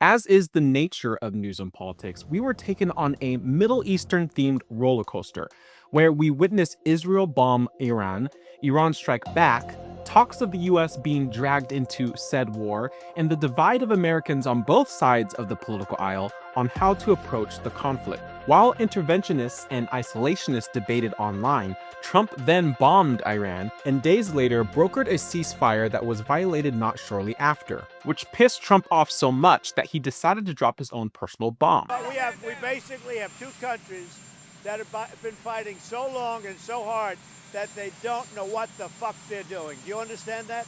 As is the nature of news and politics, we were taken on a Middle Eastern-themed roller coaster, where we witnessed Israel bomb Iran, Iran strike back, talks of the US being dragged into said war, and the divide of Americans on both sides of the political aisle on how to approach the conflict. While interventionists and isolationists debated online, Trump then bombed Iran and days later brokered a ceasefire that was violated not shortly after, which pissed Trump off so much that he decided to drop his own personal bomb. We basically have two countries that have been fighting so long and so hard that they don't know what the fuck they're doing. Do you understand that?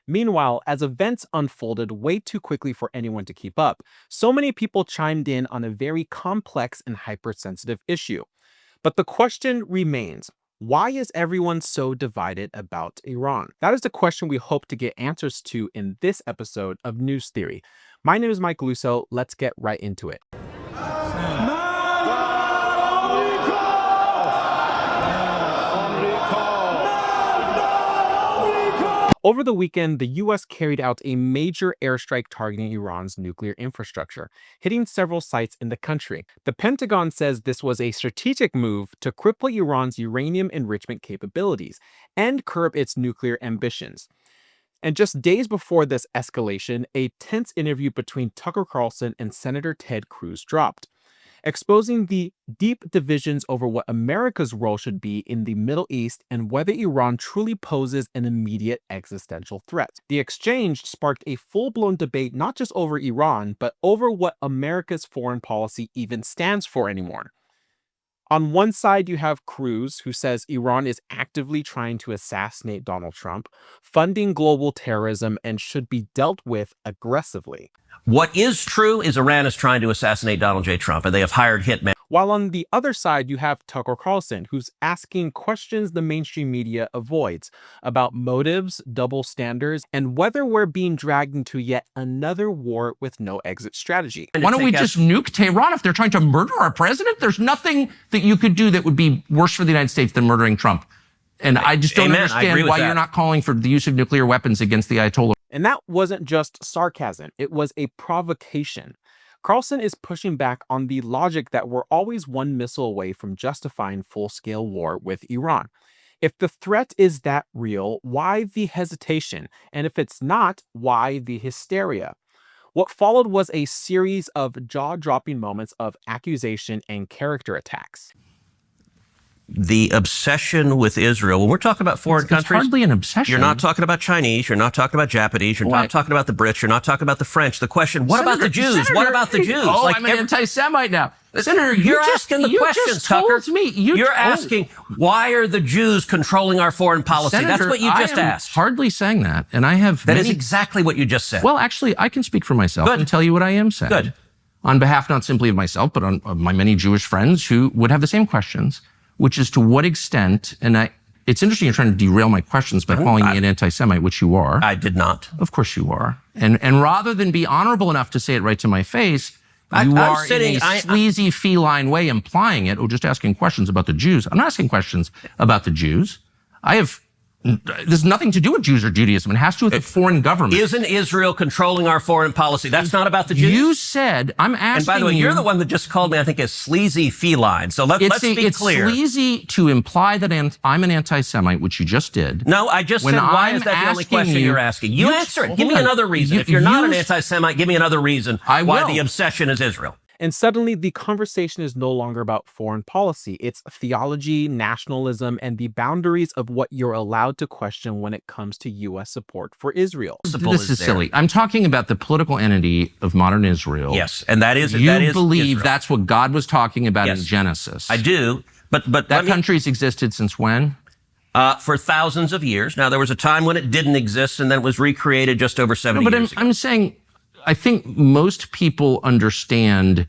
Meanwhile, as events unfolded way too quickly for anyone to keep up, so many people chimed in on a very complex and hypersensitive issue. But the question remains, why is everyone so divided about Iran? That is the question we hope to get answers to in this episode of News Theory. My name is Mike Lusso. Let's get right into it. Over the weekend, the US carried out a major airstrike targeting Iran's nuclear infrastructure, hitting several sites in the country. The Pentagon says this was a strategic move to cripple Iran's uranium enrichment capabilities and curb its nuclear ambitions. And just days before this escalation, a tense interview between Tucker Carlson and Senator Ted Cruz dropped, exposing the deep divisions over what America's role should be in the Middle East and whether Iran truly poses an immediate existential threat. The exchange sparked a full-blown debate not just over Iran, but over what America's foreign policy even stands for anymore. On one side, you have Cruz, who says Iran is actively trying to assassinate Donald Trump, funding global terrorism, and should be dealt with aggressively. What is true is Iran is trying to assassinate Donald J. Trump, and they have hired hitmen. While on the other side, you have Tucker Carlson, who's asking questions the mainstream media avoids about motives, double standards, and whether we're being dragged into yet another war with no exit strategy. Why don't we just nuke Tehran if they're trying to murder our president? There's nothing that you could do that would be worse for the United States than murdering Trump. And I just don't understand why you're not calling for the use of nuclear weapons against the Ayatollah. And that wasn't just sarcasm, it was a provocation. Carlson is pushing back on the logic that we're always one missile away from justifying full-scale war with Iran. If the threat is that real, why the hesitation? And if it's not, why the hysteria? What followed was a series of jaw-dropping moments of accusation and character attacks. The obsession with Israel, when we're talking about foreign countries, it's hardly an obsession. You're not talking about Chinese, you're not talking about Japanese, you're not talking about the Brits, you're not talking about the French. The question, what about the Jews? What about the Jews? Oh, I'm an anti-Semite now. Senator, you're asking the questions, Tucker. You're asking, why are the Jews controlling our foreign policy? Senator, that's what you just asked. Hardly saying that, and I have That is exactly what you just said. Well, actually, I can speak for myself and tell you what I am saying. Good. On behalf not simply of myself, but on my many Jewish friends who would have the same questions, which is to what extent, and it's interesting you're trying to derail my questions by calling me an anti-Semite, which you are. I did not. Of course you are. And rather than be honorable enough to say it right to my face, you are in a sleazy feline way implying it, or just asking questions about the Jews. I'm not asking questions about the Jews. There's nothing to do with Jews or Judaism. It has to do with the foreign government. Isn't Israel controlling our foreign policy? That's not about the Jews? You said, I'm asking you. And by the way, you're the one that just called me, I think, a sleazy feline. So let's be clear. It's sleazy to imply that I'm an anti-Semite, which you just did. No, I just said, why is that the only question you're asking? You answer it. Give me another reason. If you're not an anti-Semite, give me another reason why the obsession is Israel. And suddenly, the conversation is no longer about foreign policy. It's theology, nationalism, and the boundaries of what you're allowed to question when it comes to U.S. support for Israel. This is silly. I'm talking about the political entity of modern Israel. Yes, and that is You believe that's what God was talking about in Genesis. I do, but that country's existed since when? For thousands of years. Now, there was a time when it didn't exist, and then it was recreated just over 70 years ago. I'm saying, I think most people understand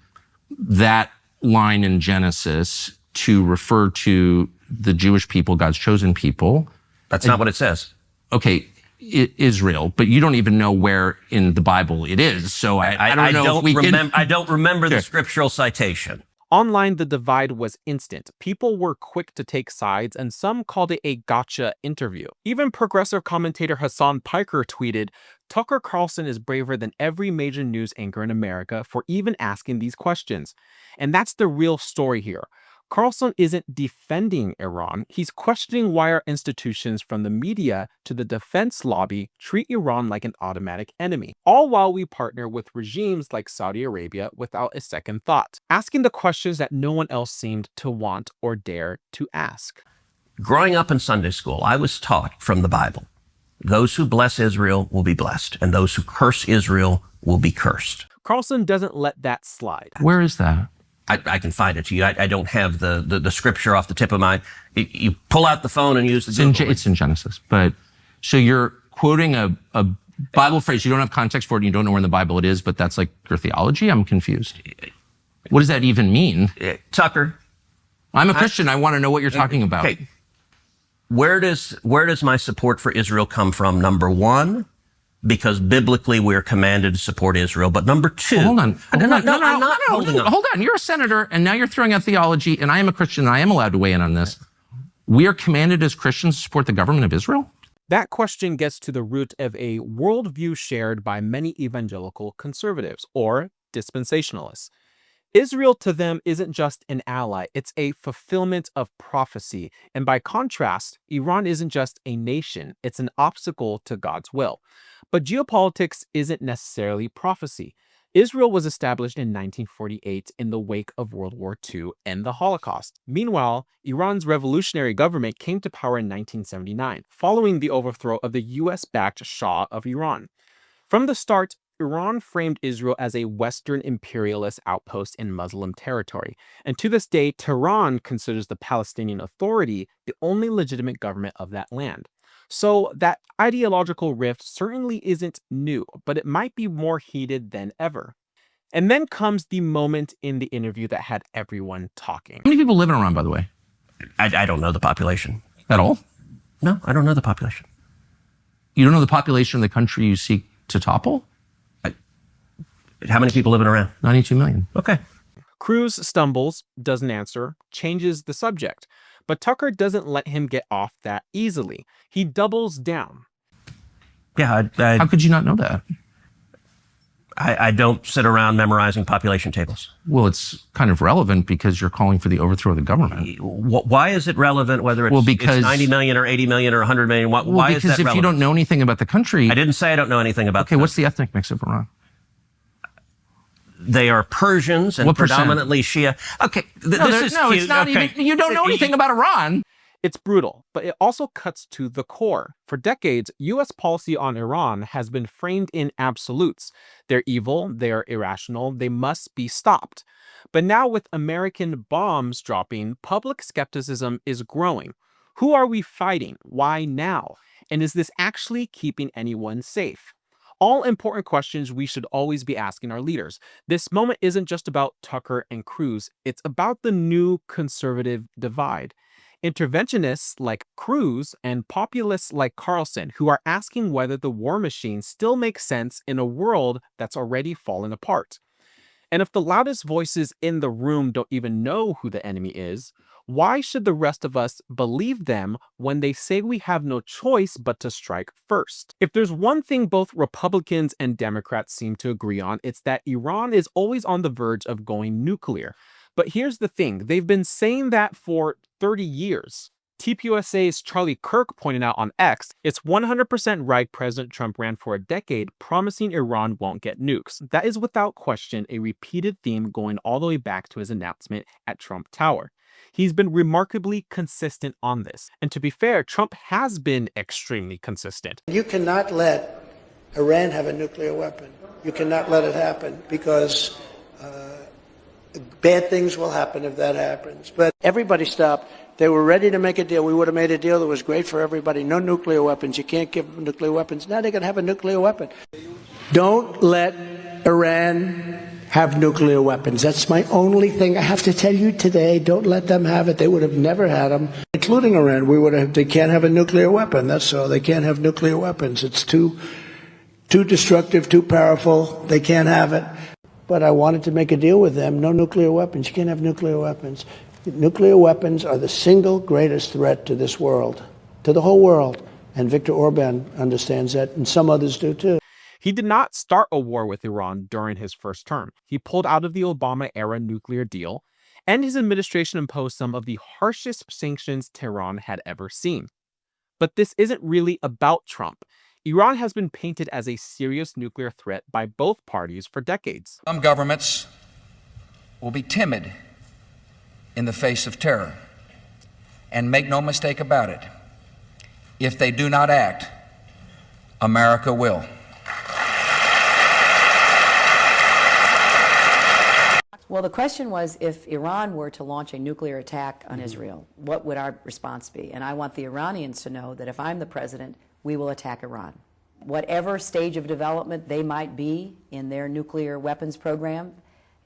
that line in Genesis to refer to the Jewish people, God's chosen people. That's not what it says. Okay, Israel, but you don't even know where in the Bible it is. So I don't know if we can... I don't remember the scriptural citation. Online, the divide was instant. People were quick to take sides, and some called it a gotcha interview. Even progressive commentator Hassan Piker tweeted, "Tucker Carlson is braver than every major news anchor in America for even asking these questions." And that's the real story here. Carlson isn't defending Iran. He's questioning why our institutions, from the media to the defense lobby, treat Iran like an automatic enemy, all while we partner with regimes like Saudi Arabia without a second thought, asking the questions that no one else seemed to want or dare to ask. Growing up in Sunday school, I was taught from the Bible, those who bless Israel will be blessed, and those who curse Israel will be cursed. Carlson doesn't let that slide. Where is that? I can find it to you. I don't have the scripture off the tip of my... You pull out the phone and use the Google. It's in Genesis. But so you're quoting a Bible phrase. You don't have context for it. And you don't know where in the Bible it is, but that's like your theology? I'm confused. What does that even mean? Tucker. I'm a Christian. I want to know what you're talking about. Okay. Where does my support for Israel come from? Number one, because biblically we're commanded to support Israel. But number two... Well, hold on. I'm not holding on. Hold on. You're a senator, and now you're throwing out theology, and I am a Christian, and I am allowed to weigh in on this. We are commanded as Christians to support the government of Israel? That question gets to the root of a worldview shared by many evangelical conservatives, or dispensationalists. Israel to them isn't just an ally, it's a fulfillment of prophecy. And by contrast, Iran isn't just a nation, it's an obstacle to God's will. But geopolitics isn't necessarily prophecy. Israel was established in 1948 in the wake of World War II and the Holocaust. Meanwhile, Iran's revolutionary government came to power in 1979, following the overthrow of the US-backed Shah of Iran. From the start, Iran framed Israel as a Western imperialist outpost in Muslim territory, and to this day, Tehran considers the Palestinian Authority the only legitimate government of that land. So that ideological rift certainly isn't new, but it might be more heated than ever. And then comes the moment in the interview that had everyone talking. How many people live in Iran, by the way? I don't know the population. At all? No, I don't know the population. You don't know the population of the country you seek to topple? How many people live in Iran? 92 million. Okay. Cruz stumbles, doesn't answer, changes the subject. But Tucker doesn't let him get off that easily. He doubles down. Yeah, how could you not know that? I don't sit around memorizing population tables. Well, it's kind of relevant because you're calling for the overthrow of the government. Why is it relevant whether it's 90 million or 80 million or 100 million? Why is that relevant? Because if you don't know anything about the country... I didn't say I don't know anything about Okay, what's the ethnic mix of Iran? They are Persians and what predominantly Shia. Okay, it's not even... You don't know anything about Iran. It's brutal, but it also cuts to the core. For decades, U.S. policy on Iran has been framed in absolutes. They're evil, they're irrational, they must be stopped. But now with American bombs dropping, public skepticism is growing. Who are we fighting? Why now? And is this actually keeping anyone safe? All important questions we should always be asking our leaders. This moment isn't just about Tucker and Cruz, it's about the new conservative divide. Interventionists like Cruz and populists like Carlson who are asking whether the war machine still makes sense in a world that's already fallen apart. And if the loudest voices in the room don't even know who the enemy is, why should the rest of us believe them when they say we have no choice but to strike first? If there's one thing both Republicans and Democrats seem to agree on, it's that Iran is always on the verge of going nuclear. But here's the thing, they've been saying that for 30 years. TPUSA's Charlie Kirk pointed out on X, it's 100% right President Trump ran for a decade promising Iran won't get nukes. That is without question a repeated theme going all the way back to his announcement at Trump Tower. He's been remarkably consistent on this. And to be fair, Trump has been extremely consistent. You cannot let Iran have a nuclear weapon. You cannot let it happen because bad things will happen if that happens. But everybody stopped. They were ready to make a deal. We would have made a deal that was great for everybody. No nuclear weapons. You can't give them nuclear weapons. Now they're going to have a nuclear weapon. Don't let Iran have nuclear weapons. That's my only thing I have to tell you today. Don't let them have it. They would have never had them, including Iran. They can't have a nuclear weapon. That's all. They can't have nuclear weapons. It's too destructive, too powerful. They can't have it. but I wanted to make a deal with them. No nuclear weapons. You can't have nuclear weapons. Nuclear weapons are the single greatest threat to this world, to the whole world. And Viktor Orban understands that, and some others do too. He did not start a war with Iran during his first term. He pulled out of the Obama-era nuclear deal, and his administration imposed some of the harshest sanctions Tehran had ever seen. But this isn't really about Trump. Iran has been painted as a serious nuclear threat by both parties for decades. Some governments will be timid in the face of terror. And make no mistake about it, if they do not act, America will. Well, the question was, if Iran were to launch a nuclear attack on Israel, what would our response be? And I want the Iranians to know that if I'm the president, we will attack Iran. Whatever stage of development they might be in their nuclear weapons program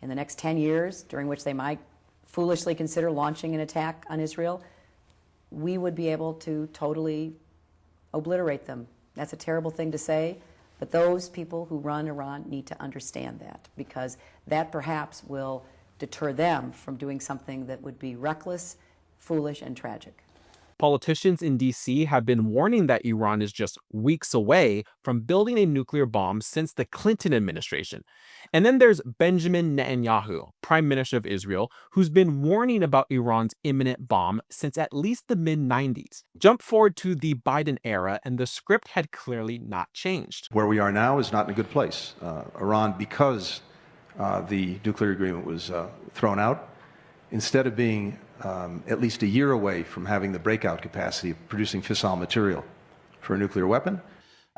in the next 10 years, during which they might foolishly consider launching an attack on Israel, we would be able to totally obliterate them. That's a terrible thing to say. But those people who run Iran need to understand that, because that perhaps will deter them from doing something that would be reckless, foolish, and tragic. Politicians in D.C. have been warning that Iran is just weeks away from building a nuclear bomb since the Clinton administration. And then there's Benjamin Netanyahu, Prime Minister of Israel, who's been warning about Iran's imminent bomb since at least the mid-90s. Jump forward to the Biden era, and the script had clearly not changed. Where we are now is not in a good place. Iran, because the nuclear agreement was thrown out, instead of being at least a year away from having the breakout capacity of producing fissile material for a nuclear weapon,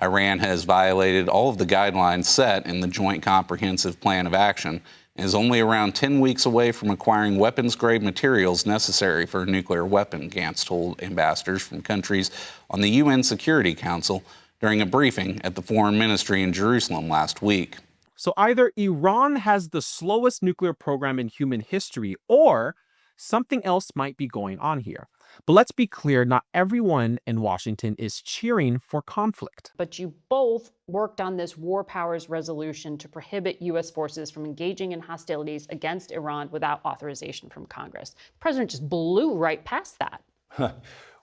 Iran has violated all of the guidelines set in the Joint Comprehensive Plan of Action and is only around 10 weeks away from acquiring weapons-grade materials necessary for a nuclear weapon, Gantz told ambassadors from countries on the UN Security Council during a briefing at the Foreign Ministry in Jerusalem last week. So either Iran has the slowest nuclear program in human history, or something else might be going on here. But let's be clear, not everyone in Washington is cheering for conflict. But you both worked on this war powers resolution to prohibit U.S. forces from engaging in hostilities against Iran without authorization from Congress. The president just blew right past that.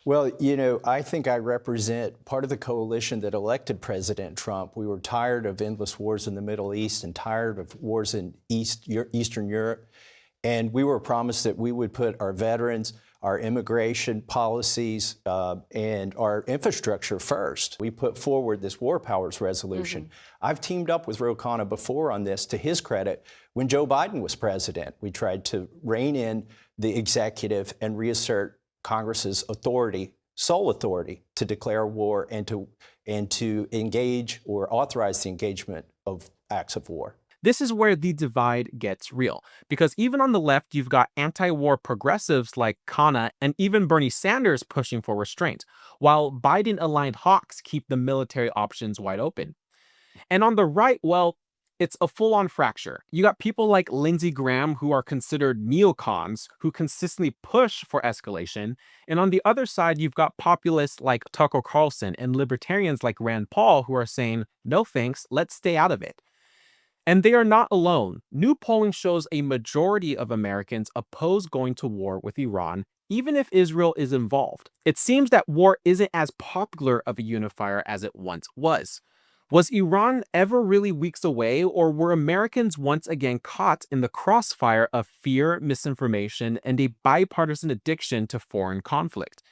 Well, you know, I think I represent part of the coalition that elected President Trump. We were tired of endless wars in the Middle East and tired of wars in Eastern Europe. And we were promised that we would put our veterans, our immigration policies, and our infrastructure first. We put forward this war powers resolution. I've teamed up with Ro Khanna before on this, to his credit. When Joe Biden was president, we tried to rein in the executive and reassert Congress's authority, sole authority, to declare war and to engage or authorize the engagement of acts of war. This is where the divide gets real, because even on the left, you've got anti-war progressives like Khanna and even Bernie Sanders pushing for restraint, while Biden-aligned hawks keep the military options wide open. And on the right, well, it's a full-on fracture. You got people like Lindsey Graham, who are considered neocons, who consistently push for escalation. And on the other side, you've got populists like Tucker Carlson and libertarians like Rand Paul, who are saying, no thanks, let's stay out of it. And they are not alone. New polling shows a majority of Americans oppose going to war with Iran, even if Israel is involved. It seems that war isn't as popular of a unifier as it once was. Was Iran ever really weeks away, or were Americans once again caught in the crossfire of fear, misinformation, and a bipartisan addiction to foreign conflict?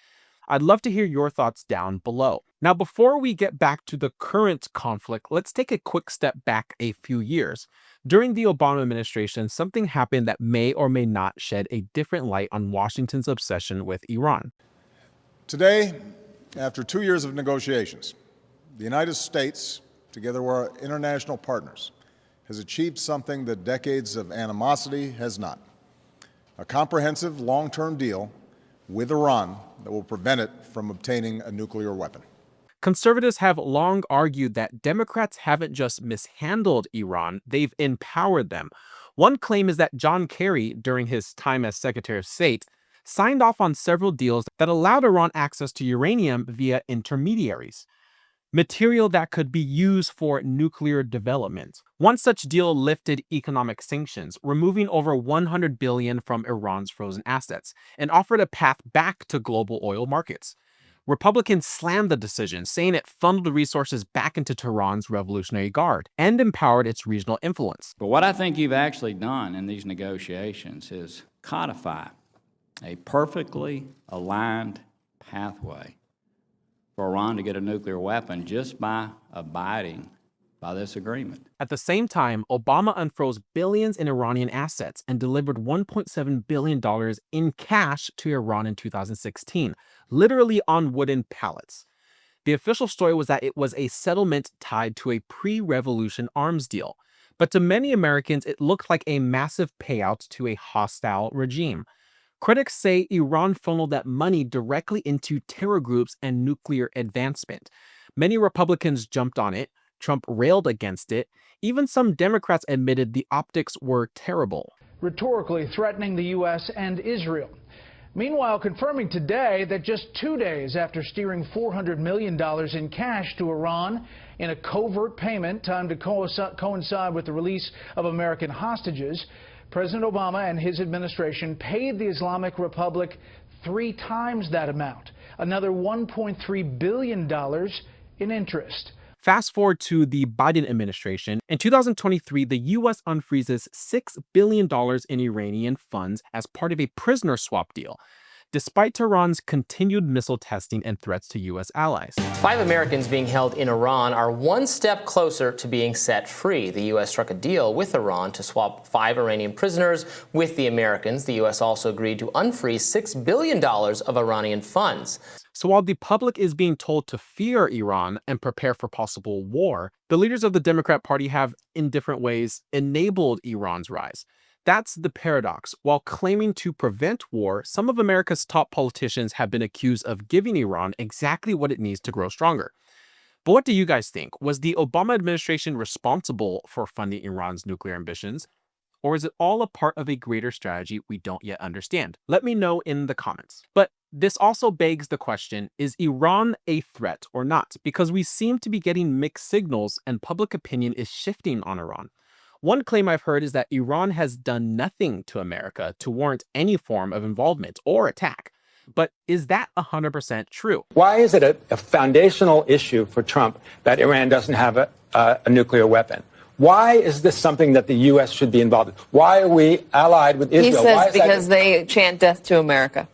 I'd love to hear your thoughts down below. Now, before we get back to the current conflict, let's take a quick step back a few years. During the Obama administration, something happened that may or may not shed a different light on Washington's obsession with Iran. Today, after 2 years of negotiations, the United States, together with our international partners, has achieved something that decades of animosity has not: a comprehensive long-term deal with Iran that will prevent it from obtaining a nuclear weapon. Conservatives have long argued that Democrats haven't just mishandled Iran, they've empowered them. One claim is that John Kerry, during his time as Secretary of State, signed off on several deals that allowed Iran access to uranium via intermediaries. material that could be used for nuclear development. One such deal lifted economic sanctions, removing over $100 billion from Iran's frozen assets, and offered a path back to global oil markets. Republicans slammed the decision, saying it funneled resources back into Tehran's Revolutionary Guard and empowered its regional influence. But what I think you've actually done in these negotiations is codify a perfectly aligned pathway for Iran to get a nuclear weapon just by abiding by this agreement. At the same time, Obama unfroze billions in Iranian assets and delivered $1.7 billion in cash to Iran in 2016, literally on wooden pallets. The official story was that it was a settlement tied to a pre-revolution arms deal. But to many Americans, it looked like a massive payout to a hostile regime. Critics say Iran funneled that money directly into terror groups and nuclear advancement. Many Republicans jumped on it. Trump railed against it. Even some Democrats admitted the optics were terrible. Rhetorically threatening the U.S. and Israel. Meanwhile, confirming today that just 2 days after steering $400 million in cash to Iran in a covert payment timed to coincide with the release of American hostages, President Obama and his administration paid the Islamic Republic 3 times that amount, another $1.3 billion in interest. Fast forward to the Biden administration. In 2023, the U.S. unfreezes $6 billion in Iranian funds as part of a prisoner swap deal, despite Tehran's continued missile testing and threats to U.S. allies. 5 Americans being held in Iran are one step closer to being set free. The U.S. struck a deal with Iran to swap 5 Iranian prisoners with the Americans. The U.S. also agreed to unfreeze $6 billion of Iranian funds. So while the public is being told to fear Iran and prepare for possible war, the leaders of the Democrat Party have, in different ways, enabled Iran's rise. That's the paradox. While claiming to prevent war, some of America's top politicians have been accused of giving Iran exactly what it needs to grow stronger. But what do you guys think? Was the Obama administration responsible for funding Iran's nuclear ambitions? Or is it all a part of a greater strategy we don't yet understand? Let me know in the comments. But this also begs the question, is Iran a threat or not? Because we seem to be getting mixed signals and public opinion is shifting on Iran. One claim I've heard is that Iran has done nothing to America to warrant any form of involvement or attack. But is that 100% true? Why is it a foundational issue for Trump that Iran doesn't have a nuclear weapon? Why is this something that the U.S. should be involved in? Why are we allied with Israel? He says because they chant death to America.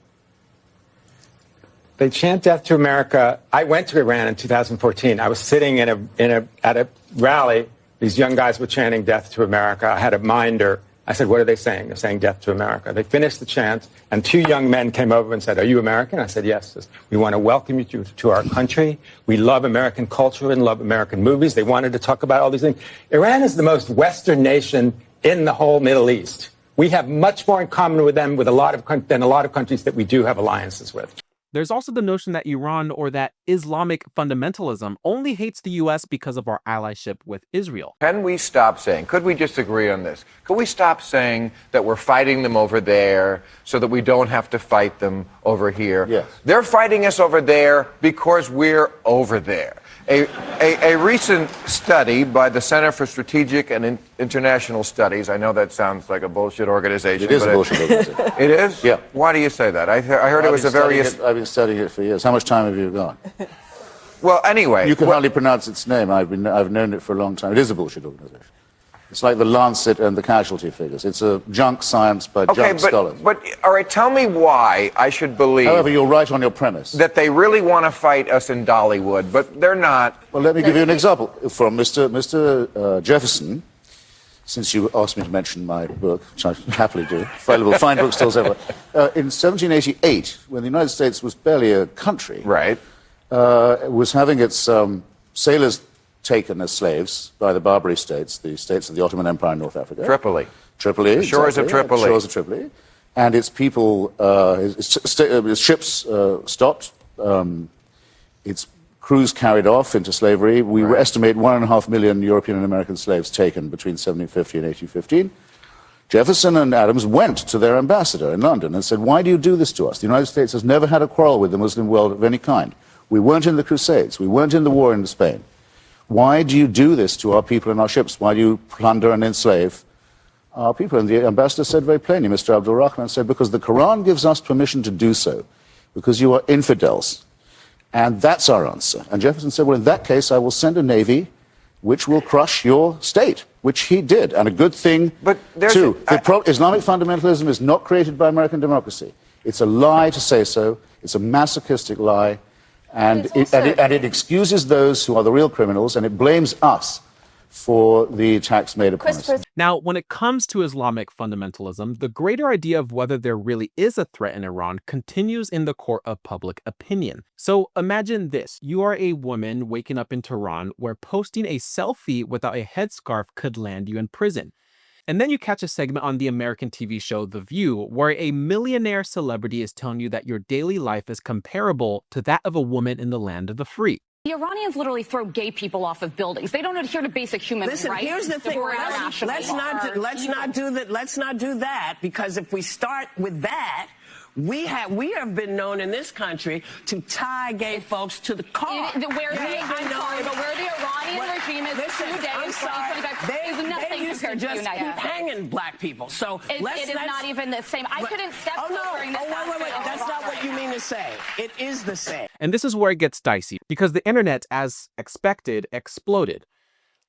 They chant death to America. I went to Iran in 2014. I was sitting at a rally. These young guys were chanting death to America. I had a minder. I said, what are they saying? They're saying death to America. They finished the chant, and 2 young men came over and said, are you American? I said, yes. We want to welcome you to our country. We love American culture and love American movies. They wanted to talk about all these things. Iran is the most Western nation in the whole Middle East. We have much more in common with them than a lot of countries that we do have alliances with. There's also the notion that Iran, or that Islamic fundamentalism, only hates the U.S. because of our allyship with Israel. Can we stop saying, could we just agree on this? Could we stop saying that we're fighting them over there so that we don't have to fight them over here? Yes. They're fighting us over there because we're over there. A recent study by the Center for Strategic and International Studies, I know that sounds like a bullshit organization. It is a bullshit organization. It is? Yeah. Why do you say that? I heard it was a very... I've been studying it for years. How much time have you got? Well, anyway... You can hardly pronounce its name. I've known it for a long time. It is a bullshit organization. It's like the Lancet and the casualty figures. It's a junk science by junk scholars. But, all right, tell me why I should believe... However, you're right on your premise. ...that they really want to fight us in Dollywood, but they're not. Well, let me give you an example from Mr. Jefferson, since you asked me to mention my book, which I happily do, available fine bookstores everywhere. In 1788, when the United States was barely a country, right, it was having its sailors taken as slaves by the Barbary states, the states of the Ottoman Empire in North Africa. Tripoli. Tripoli, Shores of Tripoli. Shores of Tripoli. And its people, its ships stopped. Its crews carried off into slavery. We estimate 1.5 million European and American slaves taken between 1750 and 1815. Jefferson and Adams went to their ambassador in London and said, why do you do this to us? The United States has never had a quarrel with the Muslim world of any kind. We weren't in the Crusades. We weren't in the war in Spain. Why do you do this to our people and our ships? Why do you plunder and enslave our people? And the ambassador said very plainly, Mr. Abdul Rahman said, because the Quran gives us permission to do so, because you are infidels. And that's our answer. And Jefferson said, well, in that case, I will send a navy which will crush your state, which he did. And a good thing, too. Islamic fundamentalism is not created by American democracy. It's a lie to say so. It's a masochistic lie. And it excuses those who are the real criminals, and it blames us for the attacks made upon us. Now, when it comes to Islamic fundamentalism, the greater idea of whether there really is a threat in Iran continues in the court of public opinion. So imagine this. You are a woman waking up in Tehran where posting a selfie without a headscarf could land you in prison. And then you catch a segment on the American TV show The View where a millionaire celebrity is telling you that your daily life is comparable to that of a woman in the land of the free. The Iranians literally throw gay people off of buildings. They don't adhere to basic human rights. Listen, here's the thing. Let's not do that, because if we start with that, we have been known in this country to tie gay folks to the car. I'm sorry, but where the Iranian regime is today in 2025 is nothing compared to the United States. Keep hanging black people. So it is not even the same. I couldn't step during this. Wait. That's not what you mean to say. It is the same. And this is where it gets dicey, because the internet, as expected, exploded.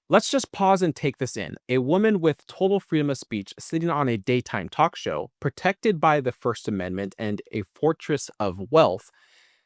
Let's just pause and take this in. A woman with total freedom of speech sitting on a daytime talk show, protected by the First Amendment and a fortress of wealth,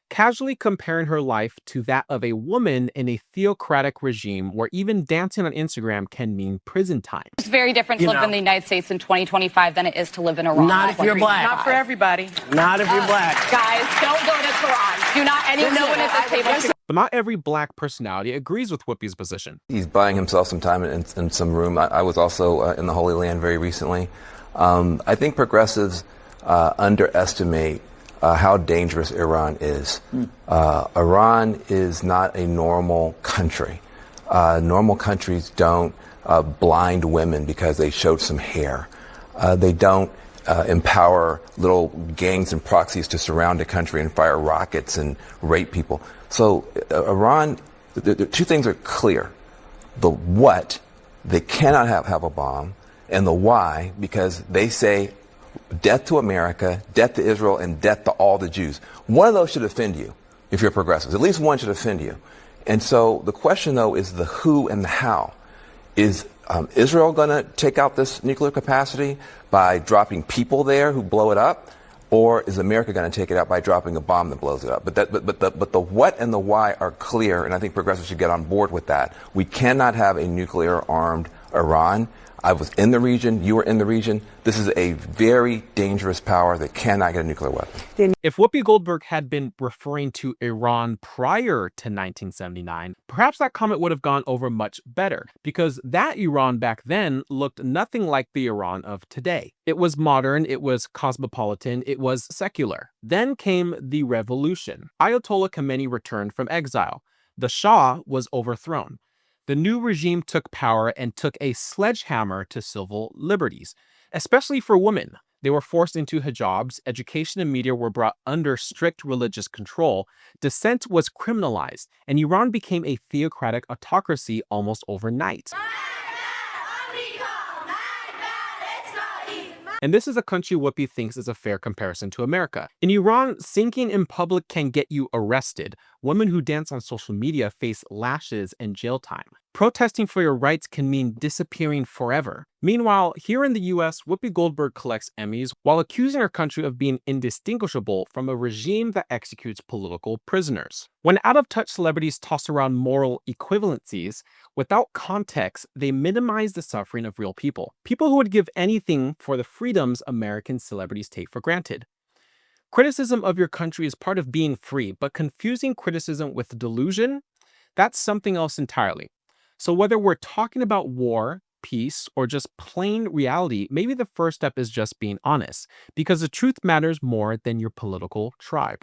casually comparing her life to that of a woman in a theocratic regime where even dancing on Instagram can mean prison time. It's very different to live in the United States in 2025 than it is to live in Iran. Not if you're black. Not for everybody. Not if you're black. Guys, don't go to Tehran. Do not anyone at this table. But not every black personality agrees with Whoopi's position. He's buying himself some time in some room. I was also in the Holy Land very recently. I think progressives underestimate how dangerous Iran is. Iran is not a normal country. Normal countries don't blind women because they showed some hair. They don't empower little gangs and proxies to surround a country and fire rockets and rape people. So Iran, the two things are clear. The what, they cannot have a bomb, and the why, because they say death to America, death to Israel, and death to all the Jews. One of those should offend you if you're progressives. At least one should offend you. And so the question, though, is the who and the how. Is Israel going to take out this nuclear capacity by dropping people there who blow it up? Or is America going to take it out by dropping a bomb that blows it up? But the what and the why are clear, and I think progressives should get on board with that. We cannot have a nuclear-armed Iran. I was in the region. You were in the region. This is a very dangerous power that cannot get a nuclear weapon. If Whoopi Goldberg had been referring to Iran prior to 1979, perhaps that comment would have gone over much better, because that Iran back then looked nothing like the Iran of today. It was modern, it was cosmopolitan, it was secular. Then came the revolution. Ayatollah Khomeini returned from exile. The Shah was overthrown. The new regime took power and took a sledgehammer to civil liberties, especially for women. They were forced into hijabs, education and media were brought under strict religious control, dissent was criminalized, and Iran became a theocratic autocracy almost overnight. And this is a country Whoopi thinks is a fair comparison to America. In Iran, singing in public can get you arrested. Women who dance on social media face lashes and jail time. Protesting for your rights can mean disappearing forever. Meanwhile, here in the US, Whoopi Goldberg collects Emmys while accusing her country of being indistinguishable from a regime that executes political prisoners. When out-of-touch celebrities toss around moral equivalencies, without context, they minimize the suffering of real people. People who would give anything for the freedoms American celebrities take for granted. Criticism of your country is part of being free, but confusing criticism with delusion, that's something else entirely. So whether we're talking about war, peace, or just plain reality, maybe the first step is just being honest, because the truth matters more than your political tribe.